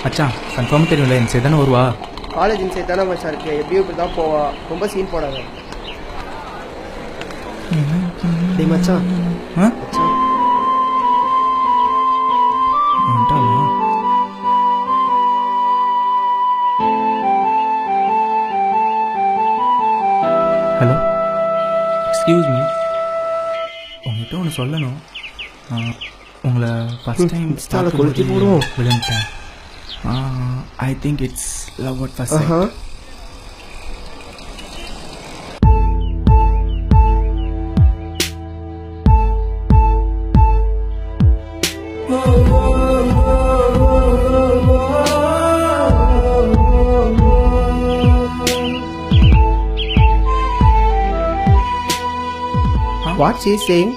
மச்சான் கன்ஃபார்ம் தெரியும்ல என் சைடு தானே வருவா. காலேஜ் இன்சைட் தானே மச்சான் இருக்கு, எப்படியும் இப்படி தான் போவா, ரொம்ப சீன் போடாத. டேய் மச்சான் மச்சான் ஹலோ, எக்ஸ்கியூஸ் மீ, உங்கள்கிட்ட ஒன்று சொல்லணும். உங்களை ஃபஸ்ட் டைம் இன்ஸ்டாவில் கொளுத்தி போடுவோம். விழுந்துட்டேன். I think it's love at first sight. What she saying?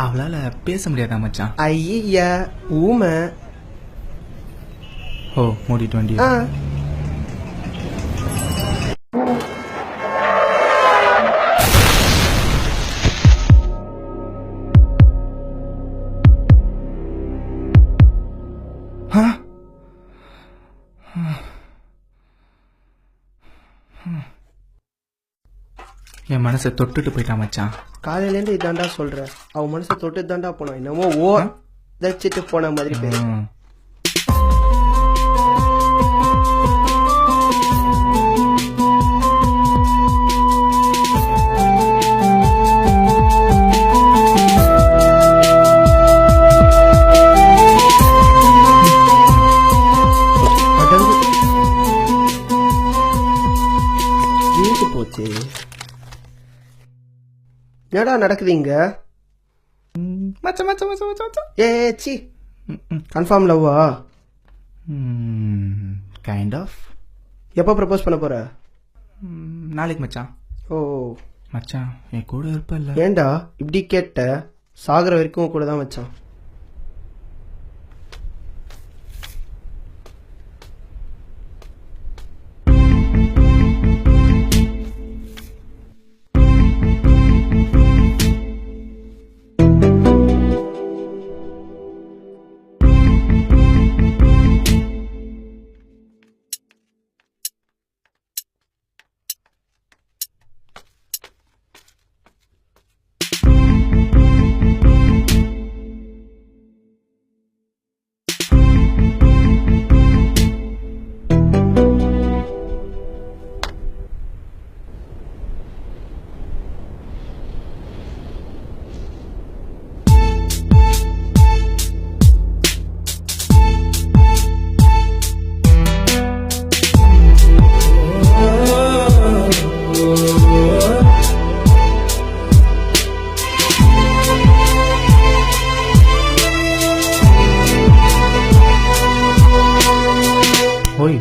அவளால் பேச முடியாதா மச்சான்? ஐயா ஊமை. ஓ மூடிட்டு வண்டி. என் மனசை தொட்டுட்டு போயிட்டான் மச்சான். காலையிலேருந்து இதாண்டா சொல்கிறேன், அவன் மனசை தொட்டு தாண்டா போனான். என்னமோ தச்சிட்டு போன மாதிரி பேர். போச்சு. என்னடா நடக்குது இங்க? மச்சான் மச்சான் மச்சான் மச்சான். சி கன்ஃபார்ம் லவ்வா? Kind of. எப்போ ப்ரப்போஸ் பண்ண போற? நாளைக்கு மச்சான். ஓ மச்சான் என் கூட இருப்பல்ல? ஏண்டா இப்படி கேட்ட? சாகுற வரைக்கும் கூட தான் மச்சான். ஓய்,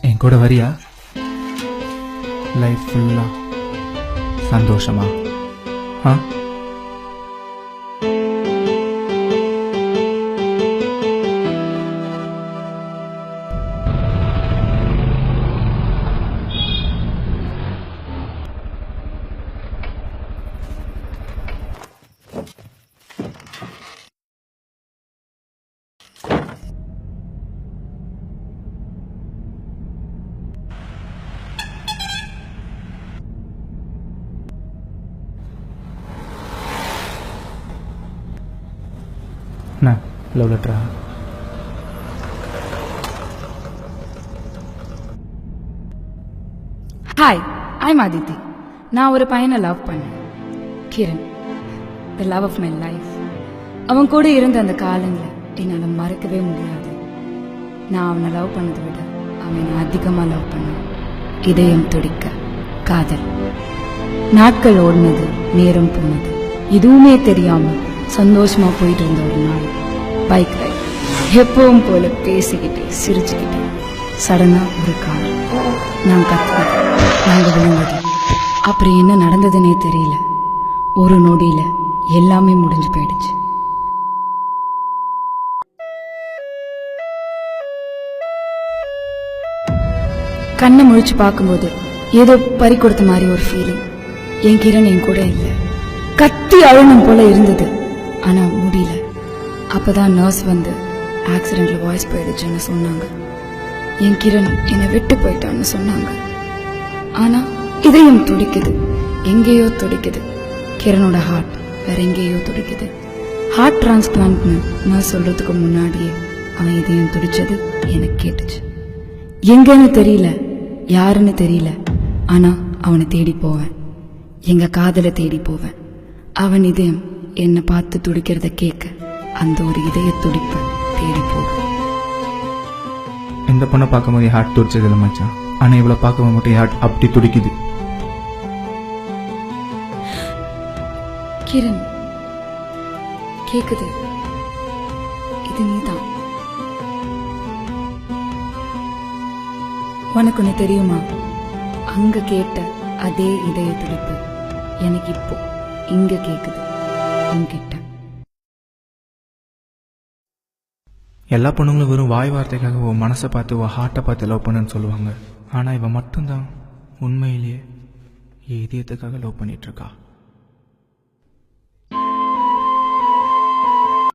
என் கூட வரியா? லைஃப் ஃபுல்லா சந்தோஷமா? லவ் லெட்டரா? Hi, I'm Aditi. நான் ஒரு பையனை லவ் பண்ணேன், Kiran. The love of my life. அவன் கூட இருந்த அந்த காலங்களை என்னால் மறக்கவே முடியாது. நான் அவனை லவ் பண்ணதை விட அவனை அதிகமாக லவ் பண்ணேன். இதயம் துடிக்க, காதல். நாட்கள் ஓடினது, நேரம் போனது, எதுவுமே தெரியாம சந்தோஷமா போயிட்டு இருந்த ஒரு நாள். பைக் ரைட், எப்பவும் போல பேசிக்கிட்டே சிரிச்சுக்கிட்டே. சடனா ஒரு கார். நான் கத்துக்கிட்டேன், நாங்க விழுந்தது. அப்புறம் என்ன நடந்ததுன்னே தெரியல. ஒரு நொடியில எல்லாமே முடிஞ்சு போயிடுச்சு. கண்ணை முழிச்சு பார்க்கும்போது ஏதோ பறி கொடுத்த மாதிரி ஒரு ஃபீலிங். என் கிரண் என் கூட இல்லை. கத்தி அழணும் போல இருந்தது, ஆனா முடியல. அப்பதான் நர்ஸ் வந்து ஆக்சிடென்ட்ல வாய்ஸ் போயிடுச்சுன்னு சொன்னாங்க. என் கிரண் என்னை விட்டு போயிட்டான்னு சொன்னாங்க. ஆனா இதயம் துடிக்குது, எங்கேயோ துடிக்குது. கிரணோட ஹார்ட் வேற எங்கேயோ துடிக்குது. ஹார்ட் டிரான்ஸ்பிளான்ட்னு நான் சொல்றதுக்கு முன்னாடியே அவன் இதயம் துடிச்சது எனக்கு கேட்டுச்சு. எங்கன்னு தெரியல, யாருன்னு தெரியல. ஆனா அவனை தேடி போவேன், எங்க காதலை தேடி போவேன். அவன் இதயம் என்னை பார்த்து துடிக்கிறத கேட்க அந்த ஒரு இதய துடிப்பை தேடி போவேன். இந்த பொண்ணை பார்க்கும்போது என் ஹார்ட் துடிச்சது இல்லை மச்சான். ஆனால் இவ்வளோ பார்க்கும்போது மட்டும் என் ஹார்ட் அப்படி துடிக்குது. கிரண் கேக்குது, இது நீதான். உனக்கு ஒண்ணு தெரியுமா, அங்க கேட்ட அதே இதய துடிப்பு எனக்கு இப்போ இங்க கேக்குது உன்கிட்ட. எல்லா பொண்ணுங்களும் வெறும் வாய் வார்த்தைக்காக உன் மனசை பார்த்து உன் ஹார்ட்டை பார்த்து லவ் பண்ணுன்னு சொல்லுவாங்க. ஆனால் இவன் மட்டும்தான் உண்மையிலேயே என் இதயத்துக்காக லவ் பண்ணிகிட்ருக்கா.